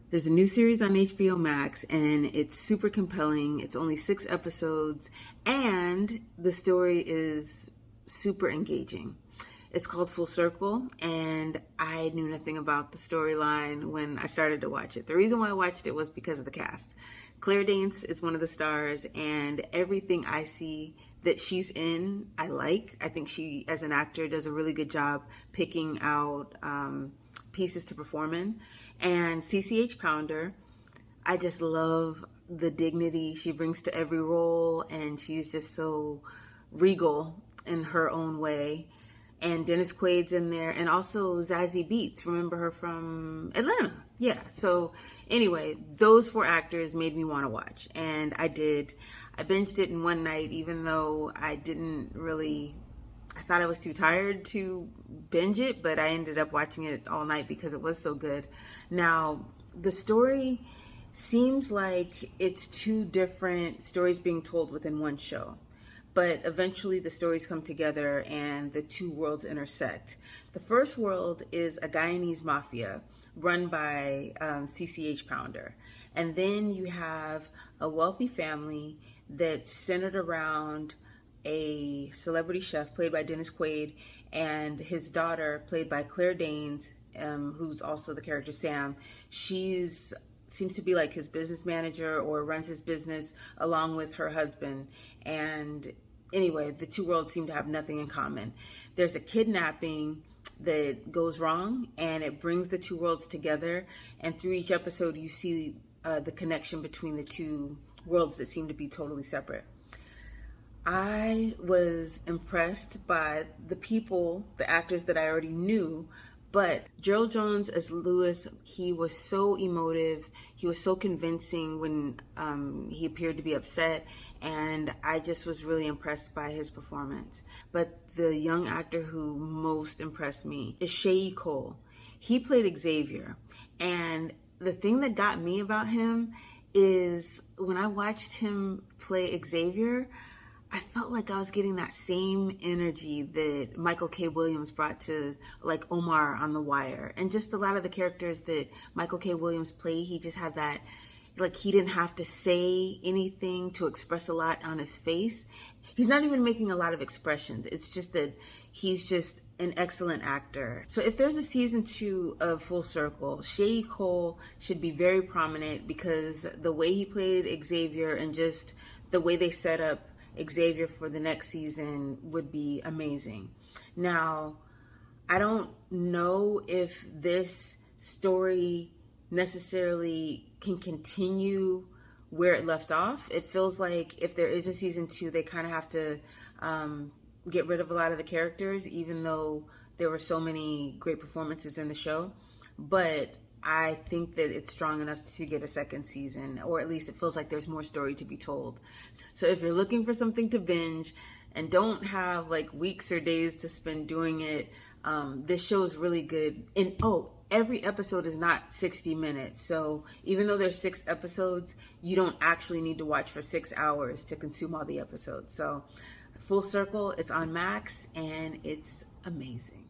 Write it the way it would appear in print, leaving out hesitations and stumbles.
There's a new series on HBO Max, and it's super compelling. It's only 6 episodes, and the story is super engaging. It's called Full Circle, and I knew nothing about the storyline when I started to watch it. The reason why I watched it was because of the cast. Claire Danes is one of the stars, and everything I see that she's in, I like. I think she, as an actor, does a really good job picking out pieces to perform in. And CCH Pounder, I just love the dignity she brings to every role, and she's just so regal in her own way. And Dennis Quaid's in there, and also Zazie Beetz. Remember her from Atlanta? Yeah. So anyway, those 4 actors made me want to watch, and I did. I binged it in one night, even though I didn't really. I thought I was too tired to binge it, but I ended up watching it all night because it was so good. Now, the story seems like it's 2 different stories being told within one show. But eventually the stories come together and the 2 worlds intersect. The first world is a Guyanese mafia run by CCH Pounder. And then you have a wealthy family that's centered around a celebrity chef played by Dennis Quaid and his daughter played by Claire Danes, who's also the character Sam. She's seems to be like his business manager or runs his business along with her husband. And anyway, the 2 worlds seem to have nothing in common. There's a kidnapping that goes wrong, and it brings the 2 worlds together. And through each episode, you see the connection between the 2 worlds that seem to be totally separate. I was impressed by the people, the actors that I already knew, but Gerald Jones as Lewis, he was so emotive. He was so convincing when he appeared to be upset. And I just was really impressed by his performance. But the young actor who most impressed me is Shea Cole. He played Xavier. And the thing that got me about him is when I watched him play Xavier, I felt like I was getting that same energy that Michael K. Williams brought to like Omar on The Wire. And just a lot of the characters that Michael K. Williams played, he just had that, like he didn't have to say anything to express a lot on his face. He's not even making a lot of expressions. It's just that he's just an excellent actor. So if there's a season 2 of Full Circle, Shea Cole should be very prominent because the way he played Xavier and just the way they set up Xavier for the next season would be amazing. Now, I don't know if this story necessarily can continue where it left off. It feels like if there is a season 2, they kind of have to get rid of a lot of the characters, even though there were so many great performances in the show. But I think that it's strong enough to get a second season, or at least it feels like there's more story to be told. So if you're looking for something to binge and don't have like weeks or days to spend doing it, this show is really good. And every episode is not 60 minutes. So even though there's 6 episodes, you don't actually need to watch for 6 hours to consume all the episodes. So Full Circle, it's on Max, and it's amazing.